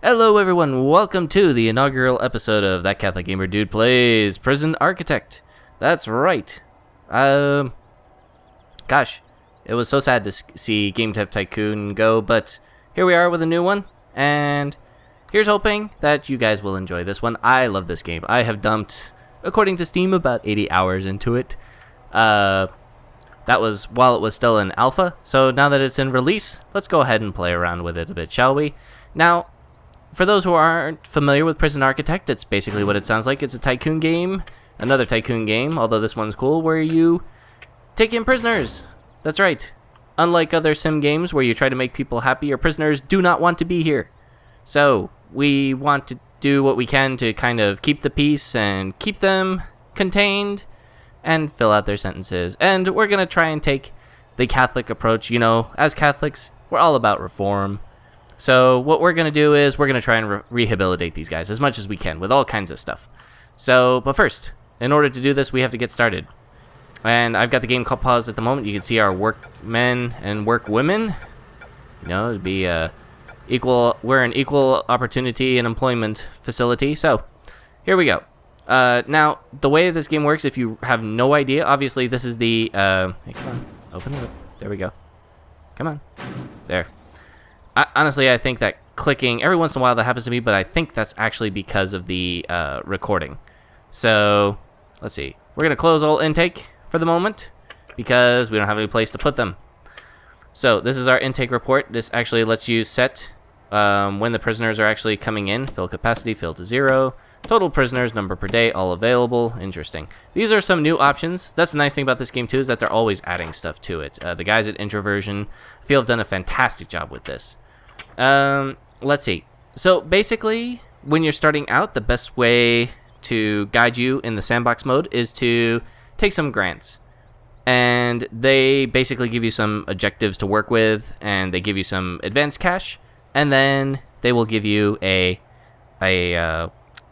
Hello everyone, welcome to the inaugural episode of That Catholic Gamer Dude Plays Prison Architect. That's right. Gosh, it was so sad to see Game Dev Tycoon go, but here we are with a new one, and here's hoping that you guys will enjoy this one. I love this game. I have dumped, according to Steam, about 80 hours into it. That was while it was still in alpha, so now that it's in release, let's go ahead and play around with it a bit, shall we? Now, for those who aren't familiar with Prison Architect, it's basically what it sounds like. It's a tycoon game, another tycoon game, although this one's cool, where you take in prisoners. That's right. Unlike other sim games where you try to make people happy, your prisoners do not want to be here. So, we want to do what we can to kind of keep the peace and keep them contained and fill out their sentences. And we're going to try and take the Catholic approach. You know, as Catholics, we're all about reform. So what we're going to do is we're going to try and rehabilitate these guys as much as we can with all kinds of stuff. So, but first, in order to do this, we have to get started. And I've got the game called paused at the moment. You can see our workmen and workwomen. You know, it'd be we're an equal opportunity and employment facility. So, here we go. Now, the way this game works, if you have no idea, obviously this is the, hey, come on, open it up. There we go. Come on. There. Honestly, I think that clicking, every once in a while that happens to me, but I think that's actually because of the recording. So, let's see. We're going to close all intake for the moment because we don't have any place to put them. So, this is our intake report. This actually lets you set when the prisoners are actually coming in. Fill capacity, fill to 0. Total prisoners, number per day, all available. Interesting. These are some new options. That's the nice thing about this game, too, is that they're always adding stuff to it. The guys at Introversion, I feel, have done a fantastic job with this. Let's see. So, basically, when you're starting out, the best way to guide you in the sandbox mode is to take some grants. And they basically give you some objectives to work with, and they give you some advanced cash, and then they will give you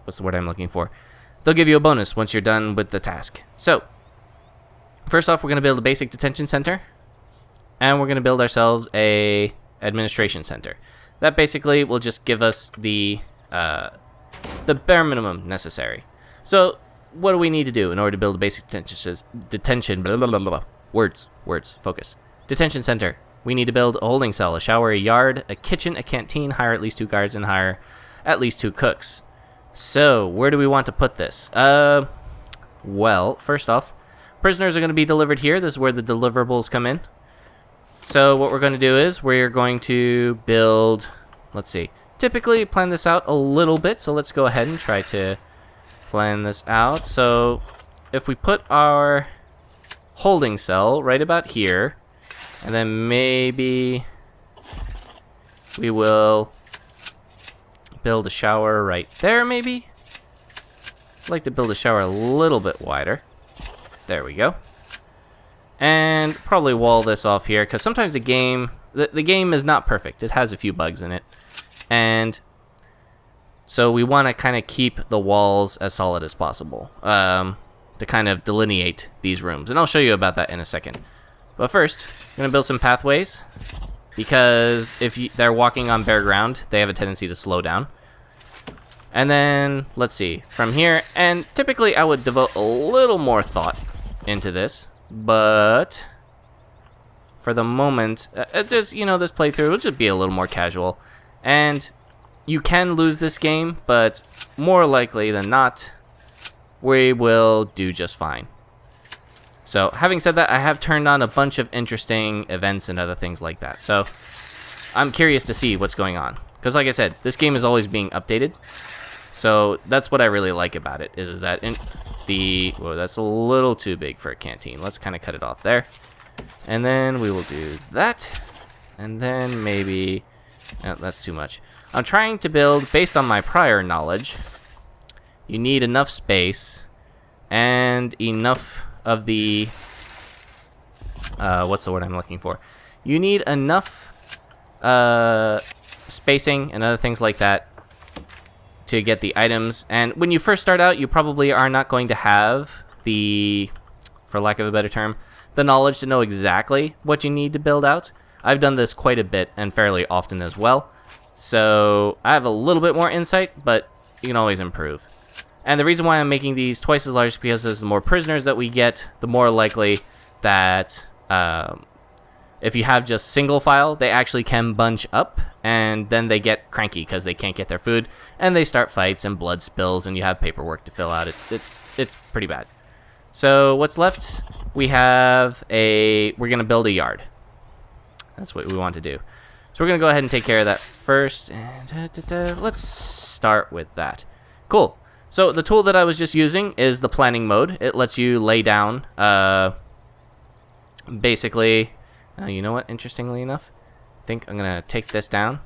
what's the word I'm looking for? They'll give you a bonus once you're done with the task. So, first off, we're going to build a basic detention center, and we're going to build ourselves a administration center. That basically will just give us the bare minimum necessary. So, what do we need to do in order to build a basic detention focus. Detention center. We need to build a holding cell, a shower, a yard, a kitchen, a canteen, hire at least 2 guards, and hire at least 2 cooks. So, where do we want to put this? Well, first off, prisoners are going to be delivered here. This is where the deliverables come in. So, what we're going to do is we're going to build, let's see, typically plan this out a little bit. So, let's go ahead and try to plan this out. So, if we put our holding cell right about here, and then maybe we will build a shower right there, maybe? I'd like to build a shower a little bit wider. There we go. And probably wall this off here, because sometimes the game is not perfect. It has a few bugs in it. And so we want to kind of keep the walls as solid as possible to kind of delineate these rooms. And I'll show you about that in a second. But first, I'm going to build some pathways, because if they're walking on bare ground, they have a tendency to slow down. And then, let's see, from here, and typically I would devote a little more thought into this, but for the moment, just, you know, this playthrough will just be a little more casual. And you can lose this game, but more likely than not, we will do just fine. So, having said that, I have turned on a bunch of interesting events and other things like that. So, I'm curious to see what's going on. Because, like I said, this game is always being updated. So, that's what I really like about it, is that whoa, that's a little too big for a canteen. Let's kind of cut it off there. And then we will do that. And then maybe, no, that's too much. I'm trying to build, based on my prior knowledge, you need enough space and enough of the, what's the word I'm looking for? You need enough spacing and other things like that to get the items. And when you first start out, you probably are not going to have the, for lack of a better term, the knowledge to know exactly what you need to build out. I've done this quite a bit and fairly often as well. So I have a little bit more insight, but you can always improve. And the reason why I'm making these twice as large is because the more prisoners that we get, the more likely that if you have just single file, they actually can bunch up, and then they get cranky because they can't get their food, and they start fights and blood spills, and you have paperwork to fill out. It's pretty bad. So what's left? We're gonna build a yard. That's what we want to do. So we're gonna go ahead and take care of that first, and let's start with that. Cool. So the tool that I was just using is the planning mode. It lets you lay down, basically. You know what? Interestingly enough, I think I'm gonna take this down,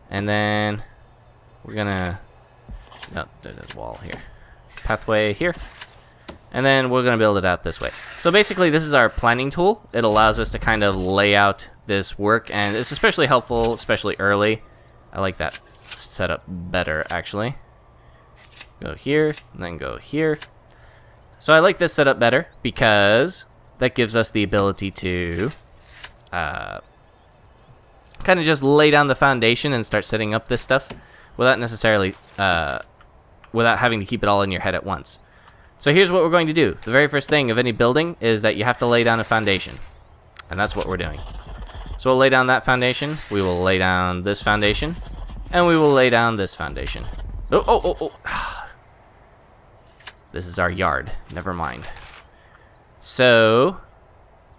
and then we're gonna. No, there's a wall here. Pathway here. And then we're going to build it out this way. So basically, this is our planning tool. It allows us to kind of lay out this work, and it's especially helpful, especially early. I like that setup better, actually. Go here, and then go here. So I like this setup better because that gives us the ability to kind of just lay down the foundation and start setting up this stuff without necessarily, without having to keep it all in your head at once. So here's what we're going to do. The very first thing of any building is that you have to lay down a foundation. And that's what we're doing. So we'll lay down that foundation. We will lay down this foundation. And we will lay down this foundation. Oh. This is our yard. Never mind. So,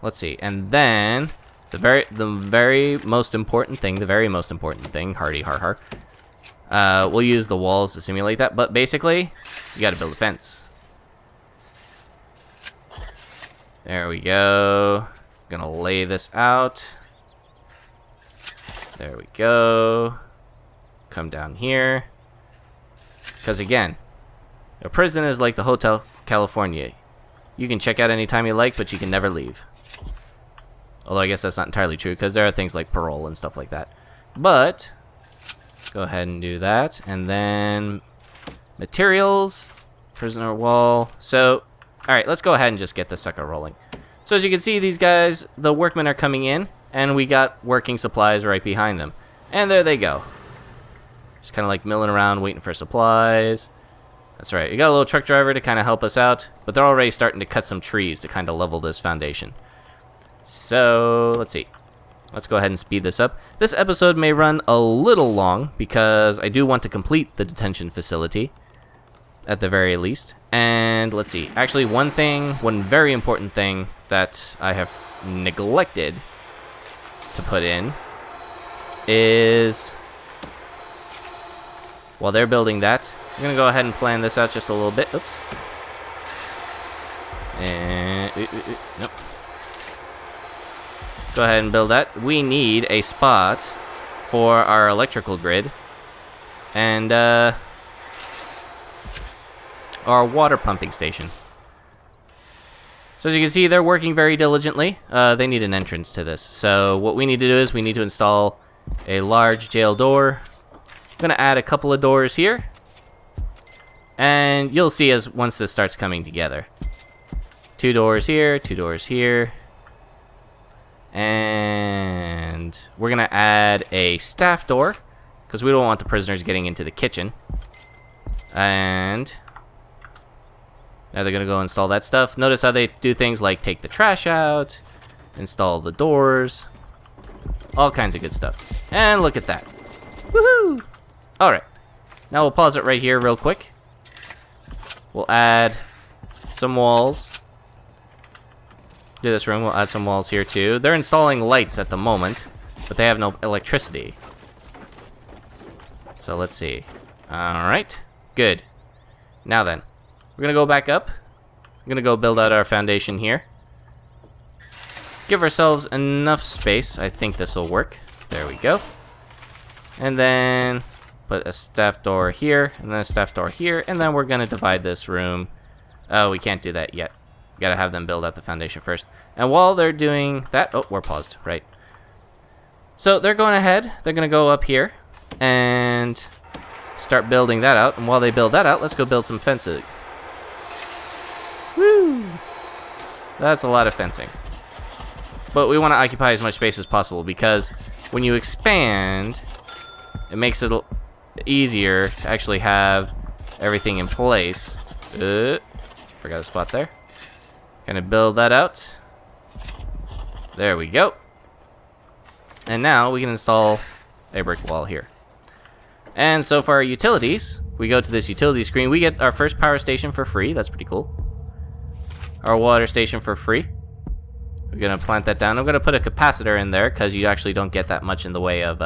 let's see. And then, the very most important thing, hardy har har. We'll use the walls to simulate that. But basically, you got to build a fence. There we go. Gonna lay this out. There we go. Come down here. Because again, a prison is like the Hotel California. You can check out anytime you like, but you can never leave. Although I guess that's not entirely true, because there are things like parole and stuff like that. But, go ahead and do that. And then, materials, prisoner wall. So, alright, let's go ahead and just get this sucker rolling. So as you can see, these guys, the workmen are coming in, and we got working supplies right behind them. And there they go. Just kind of like milling around, waiting for supplies. That's right, we got a little truck driver to kind of help us out, but they're already starting to cut some trees to kind of level this foundation. So, let's see. Let's go ahead and speed this up. This episode may run a little long, because I do want to complete the detention facility, at the very least. And let's see, actually one very important thing that I have neglected to put in is, while they're building that, I'm going to go ahead and plan this out just a little bit. Oops. And, nope. Go ahead and build that. We need a spot for our electrical grid. And, our water pumping station. So as you can see, they're working very diligently. They need an entrance to this. So what we need to do is we need to install a large jail door. I'm going to add a couple of doors here. And you'll see as once this starts coming together. 2 doors here, 2 doors here. And we're going to add a staff door, because we don't want the prisoners getting into the kitchen. And now they're going to go install that stuff. Notice how they do things like take the trash out, install the doors, all kinds of good stuff. And look at that. Woohoo! Alright, now we'll pause it right here real quick. We'll add some walls. Do this room, we'll add some walls here too. They're installing lights at the moment, but they have no electricity. So let's see. Alright, good. Now then, we're going to go back up. I'm going to go build out our foundation here. Give ourselves enough space. I think this will work. There we go. And then put a staff door here, and then a staff door here, and then we're going to divide this room. Oh, we can't do that yet. We got to have them build out the foundation first. And while they're doing that... Oh, we're paused. Right. So they're going ahead. They're going to go up here and start building that out. And while they build that out, let's go build some fencing. Woo! That's a lot of fencing. But we want to occupy as much space as possible, because when you expand, it makes it easier to actually have everything in place. Forgot a spot there. Gonna build that out. There we go. And now we can install a brick wall here. And so for our utilities, we go to this utility screen. We get our first power station for free. That's pretty cool. Our water station for free. We're gonna plant that down. I'm gonna put a capacitor in there because you actually don't get that much in the way of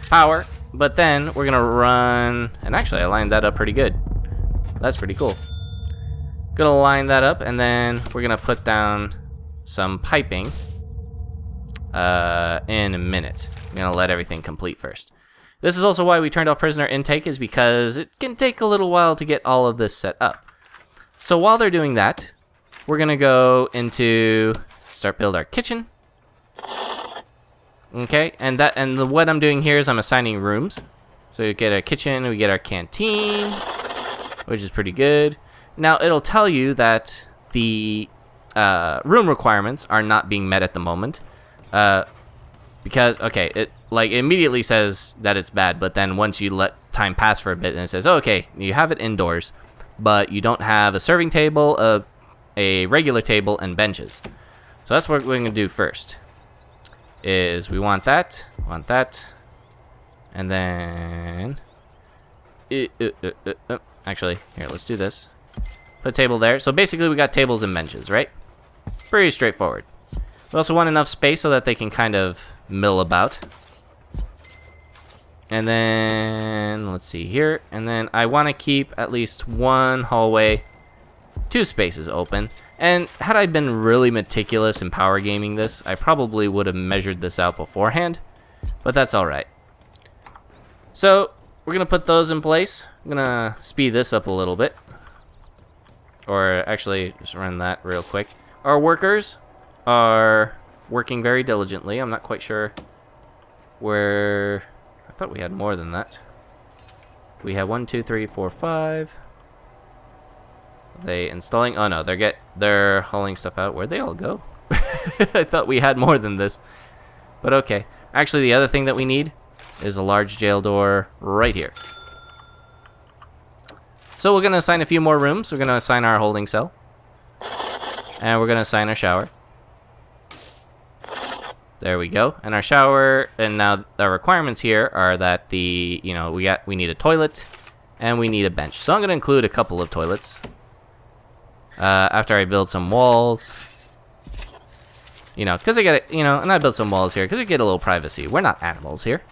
power. But then we're gonna run, and actually I lined that up pretty good. That's pretty cool. Gonna line that up, and then we're gonna put down some piping in a minute. I'm gonna let everything complete first. This is also why we turned off prisoner intake, is because it can take a little while to get all of this set up. So while they're doing that, we're gonna go into start build our kitchen. Okay, and what I'm doing here is I'm assigning rooms. So you get our kitchen, we get our canteen, which is pretty good. Now it'll tell you that the room requirements are not being met at the moment, because it immediately says that it's bad, but then once you let time pass for a bit, and it says, oh, okay, you have it indoors, but you don't have a serving table, a regular table, and benches. So that's what we're going to do first. Is we want that, and then actually, here, let's do this. Put a table there. So basically, we got tables and benches, right? Pretty straightforward. We also want enough space so that they can kind of mill about. And then, let's see here. And then I want to keep at least one hallway, 2 spaces open. And had I been really meticulous in power gaming this, I probably would have measured this out beforehand. But that's alright. So, we're going to put those in place. I'm going to speed this up a little bit. Or actually, just run that real quick. Our workers are working very diligently. I'm not quite sure where... I thought we had more than that. We have 1, 2, 3, 4, 5. Are they installing? Oh no, they're hauling stuff out. Where'd they all go? I thought we had more than this. But okay. Actually, the other thing that we need is a large jail door right here. So we're going to assign a few more rooms. We're going to assign our holding cell. And we're going to assign our shower. There we go. And our shower, and now the requirements here are that we need a toilet and we need a bench. So I'm going to include a couple of toilets. After I build some walls. Because I get and I build some walls here because I get a little privacy. We're not animals here.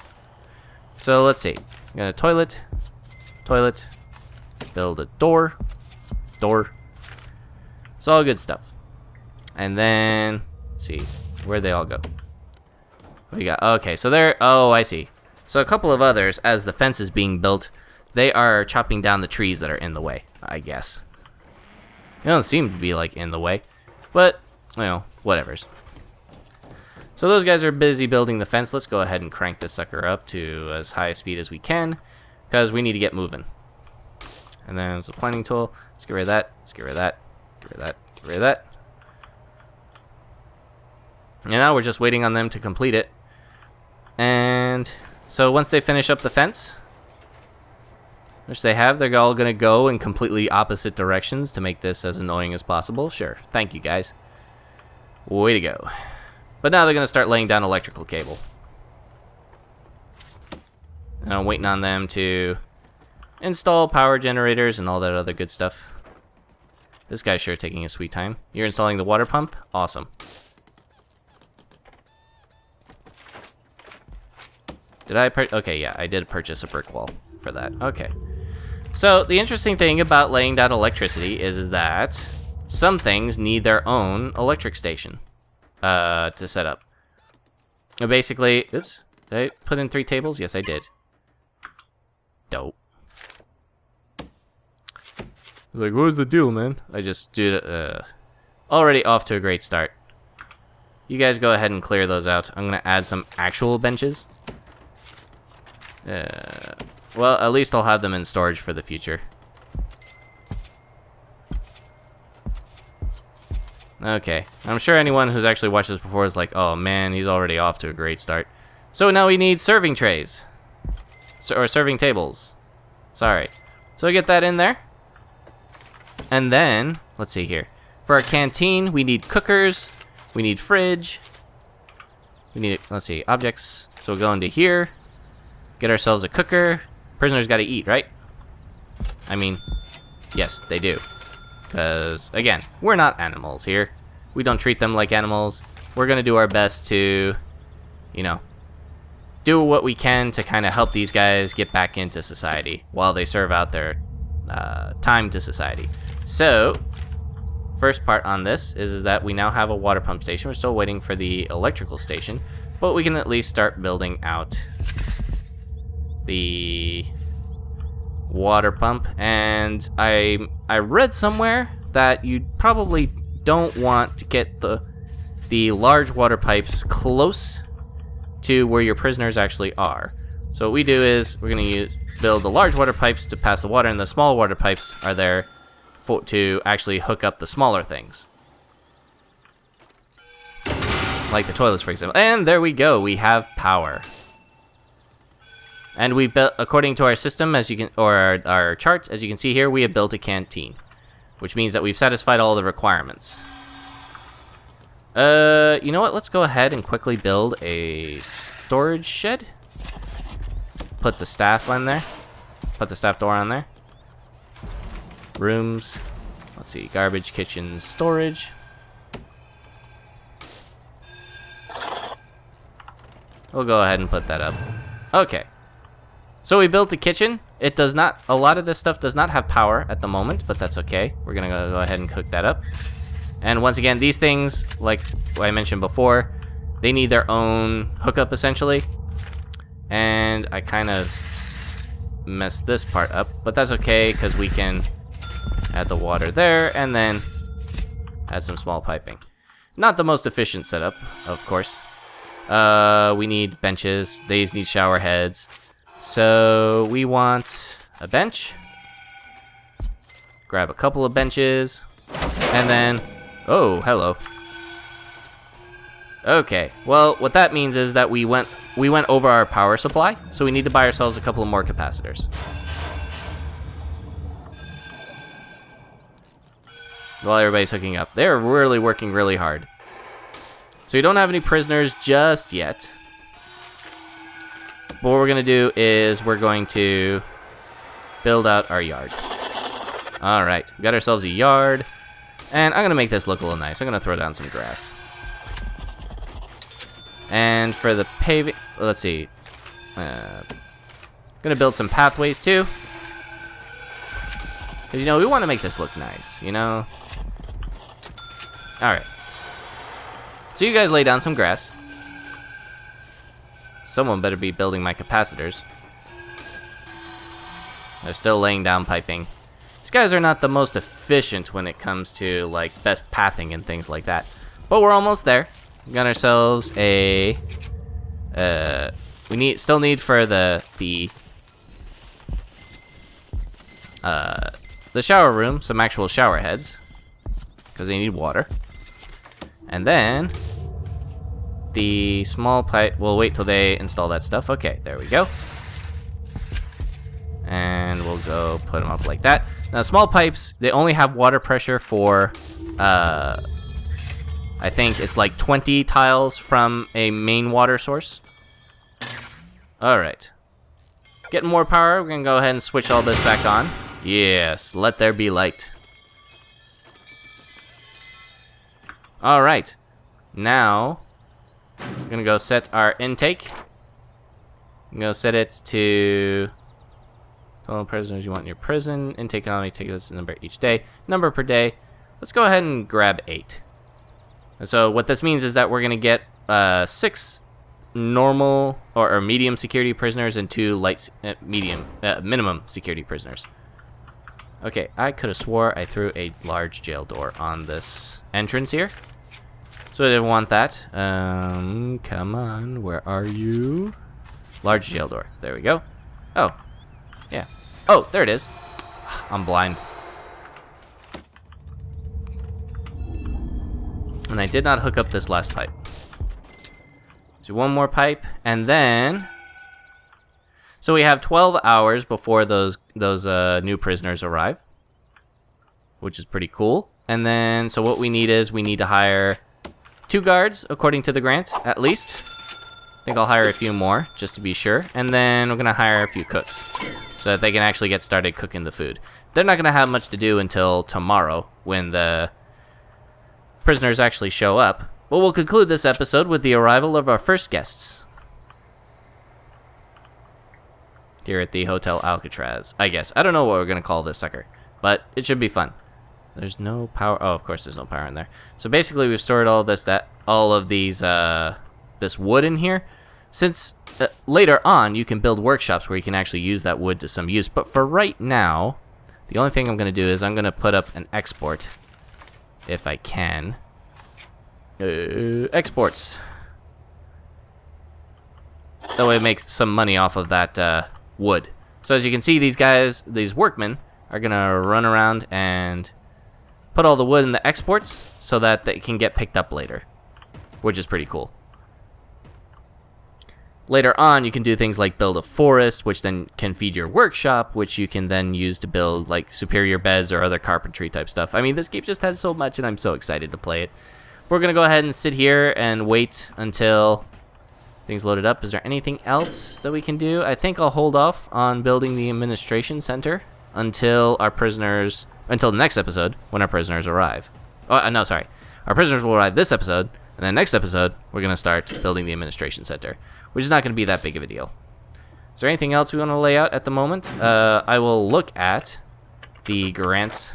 So let's see. I'm going to toilet, build a door. It's all good stuff. And then, let's see, where'd they all go? What do you got? Okay, so I see. So a couple of others, as the fence is being built, they are chopping down the trees that are in the way, I guess. They don't seem to be, in the way, but, whatevers. So those guys are busy building the fence. Let's go ahead and crank this sucker up to as high a speed as we can, because we need to get moving. And then there's a planning tool. Let's get rid of that. Let's get rid of that. Get rid of that. Get rid of that. And now we're just waiting on them to complete it. And so once they finish up the fence, which they have, they're all going to go in completely opposite directions to make this as annoying as possible. Sure. Thank you, guys. Way to go. But now they're going to start laying down electrical cable. And I'm waiting on them to install power generators and all that other good stuff. This guy's sure taking a sweet time. You're installing the water pump? Awesome. Did I okay, yeah, I did purchase a brick wall for that. Okay. So, the interesting thing about laying down electricity is that some things need their own electric station to set up. Basically, oops, did I put in 3 tables? Yes, I did. Dope. Like, what's the deal, man? I just did already off to a great start. You guys go ahead and clear those out. I'm gonna add some actual benches. Well, at least I'll have them in storage for the future. Okay. I'm sure anyone who's actually watched this before is like, oh man, he's already off to a great start. So now we need serving trays. Or serving tables. Sorry. So we get that in there. And then, let's see here. For our canteen, we need cookers. We need fridge. We need, let's see, objects. So we'll go into here. Get ourselves a cooker. Prisoners gotta eat, right? I mean, yes, they do. Because, again, we're not animals here. We don't treat them like animals. We're gonna do our best to, you know, do what we can to kind of help these guys get back into society while they serve out their time to society. So, first part on this is that we now have a water pump station. We're still waiting for the electrical station, but we can at least start building out the water pump. And I read somewhere that you probably don't want to get the large water pipes close to where your prisoners actually are. So what we do is we're going to build the large water pipes to pass the water, and the small water pipes are there to actually hook up the smaller things, like the toilets, for example. And there we go. We have power. And we built, according to our system, as you can, or our chart, as you can see here, we have built a canteen, which means that we've satisfied all the requirements. You know what? Let's go ahead and quickly build a storage shed. Put the staff on there. Put the staff door on there. Rooms. Let's see. Garbage, kitchen, storage. We'll go ahead and put that up. Okay. So we built a kitchen. It does not, a lot of this stuff does not have power at the moment, but that's okay. We're gonna go ahead and cook that up. And once again, these things, like I mentioned before, they need their own hookup essentially. And I kind of messed this part up, but that's okay because we can add the water there and then add some small piping. Not the most efficient setup, of course. We need benches. These need shower heads. So we want a bench. Grab a couple of benches. And then, oh, hello. Okay, well, what that means is that we went over our power supply, so we need to buy ourselves a couple of more capacitors. While everybody's hooking up. They're really working really hard. So we don't have any prisoners just yet. But what we're going to do is we're going to build out our yard. Alright, we got ourselves a yard. And I'm going to make this look a little nice. I'm going to throw down some grass. And for the paving, let's see. Gonna build some pathways too. 'Cause, you know, we want to make this look nice, you know? Alright. So you guys lay down some grass. Someone better be building my capacitors. They're still laying down piping. These guys are not the most efficient when it comes to, like, best pathing and things like that. But we're almost there. We got ourselves a still need for the shower room some actual shower heads because they need water. And then the small pipe, we'll wait till they install that stuff. Okay, there we go. And we'll go put them up like that. Now small pipes, they only have water pressure for I think it's like 20 tiles from a main water source. Alright. Getting more power. We're going to go ahead and switch all this back on. Yes, let there be light. Alright. Now, we're going to go set our intake. I'm going to set it to total prisoners you want in your prison. Intake can only take this number each day. Number per day. Let's go ahead and grab 8. So what this means is that we're going to get 6 normal or medium security prisoners and 2 light minimum security prisoners. Okay, I could have swore I threw a large jail door on this entrance here. So I didn't want that. Come on, where are you? Large jail door. There we go. Oh, yeah. Oh, there it is. I'm blind. And I did not hook up this last pipe. So So one more pipe, and then... So we have 12 hours before those new prisoners arrive, which is pretty cool. And then, so what we need is we need to hire 2 guards, according to the grant, at least. I think I'll hire a few more, just to be sure. And then we're going to hire a few cooks, so that they can actually get started cooking the food. They're not going to have much to do until tomorrow, when the prisoners actually show up. But we'll conclude this episode with the arrival of our first guests. Here at the Hotel Alcatraz, I guess. I don't know what we're going to call this sucker, but it should be fun. There's no power. Oh, of course there's no power in there. So basically we've stored all of these, this wood in here. Since later on you can build workshops where you can actually use that wood to some use. But for right now, the only thing I'm going to do is I'm going to put up an export, if I can. Exports. That way it makes some money off of that wood. So as you can see, these guys, these workmen, are going to run around and put all the wood in the exports so that they can get picked up later, which is pretty cool. Later on, you can do things like build a forest, which then can feed your workshop, which you can then use to build like superior beds or other carpentry type stuff. I mean, this game just has so much, and I'm so excited to play it. We're going to go ahead and sit here and wait until things loaded up. Is there anything else that we can do? I think I'll hold off on building the administration center until the next episode, when our prisoners arrive. Oh, no, sorry. Our prisoners will arrive this episode, and then next episode, we're going to start building the administration center, which is not going to be that big of a deal. Is there anything else we want to lay out at the moment? I will look at the grants.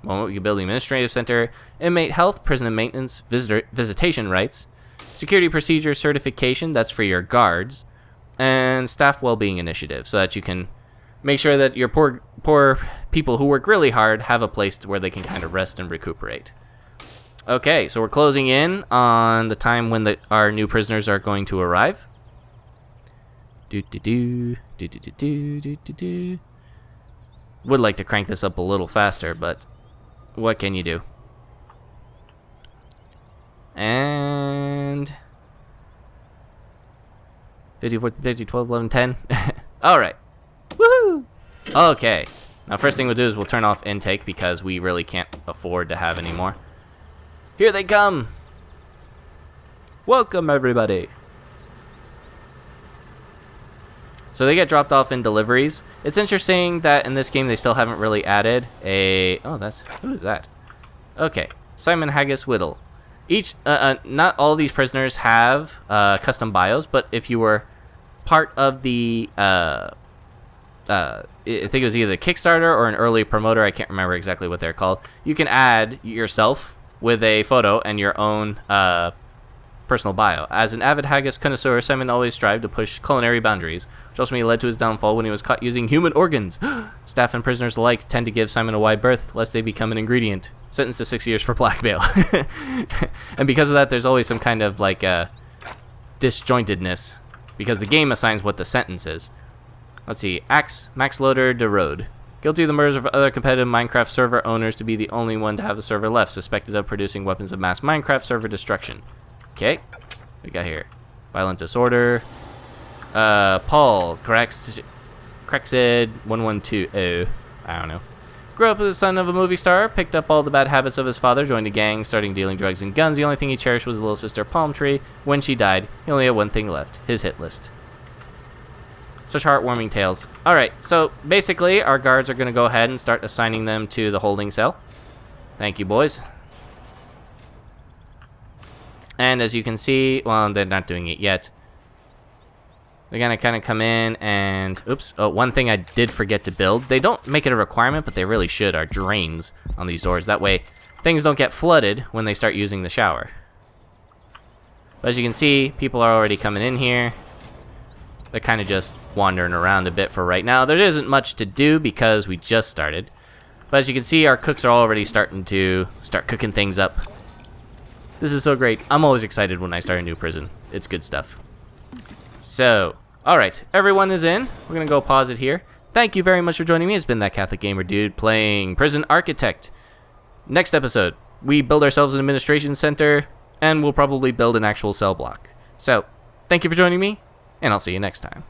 Moment, we can build the administrative center, inmate health, prison and maintenance, visitation rights, security procedure certification, that's for your guards, and staff well-being initiative, so that you can make sure that your poor people who work really hard have a place where they can kind of rest and recuperate. Okay, so we're closing in on the time when our new prisoners are going to arrive. Would like to crank this up a little faster, but what can you do? And 50, 40, 30, 12, 11, 10. Alright. Woohoo! Okay. Now first thing we'll do is we'll turn off intake because we really can't afford to have any more. Here they come! Welcome everybody! So they get dropped off in deliveries. It's interesting that in this game they still haven't really added a... Oh, who is that? Okay. Simon Haggis Whittle. Not all of these prisoners have custom bios, but if you were part of the... I think it was either the Kickstarter or an early promoter, I can't remember exactly what they're called. You can add yourself with a photo and your own personal bio. As an avid haggis connoisseur, Simon always strived to push culinary boundaries, which ultimately led to his downfall when he was caught using human organs. Staff and prisoners alike tend to give Simon a wide berth, lest they become an ingredient. Sentenced to 6 years for blackmail. And because of that, there's always some kind of like disjointedness, because the game assigns what the sentence is. Let's see. Axe Max Loader de Road. Guilty of the murders of other competitive Minecraft server owners to be the only one to have the server left. Suspected of producing weapons of mass Minecraft server destruction. Okay. What we got here? Violent disorder. Paul Crexid 1120. I don't know. Grew up as the son of a movie star, picked up all the bad habits of his father, joined a gang, starting dealing drugs and guns. The only thing he cherished was his little sister Palm Tree. When she died, he only had one thing left, his hit list. Such heartwarming tales. Alright, so basically our guards are going to go ahead and start assigning them to the holding cell. Thank you, boys. And as you can see, well, they're not doing it yet. They're going to kind of come in and... Oops. Oh, one thing I did forget to build. They don't make it a requirement, but they really should, are drains on these doors. That way, things don't get flooded when they start using the shower. But as you can see, people are already coming in here. They're kind of just wandering around a bit for right now. There isn't much to do because we just started. But as you can see, our cooks are already starting to cooking things up. This is so great. I'm always excited when I start a new prison. It's good stuff. So, alright, everyone is in. We're going to go pause it here. Thank you very much for joining me. It's been That Catholic Gamer Dude playing Prison Architect. Next episode, we build ourselves an administration center, and we'll probably build an actual cell block. So, thank you for joining me, and I'll see you next time.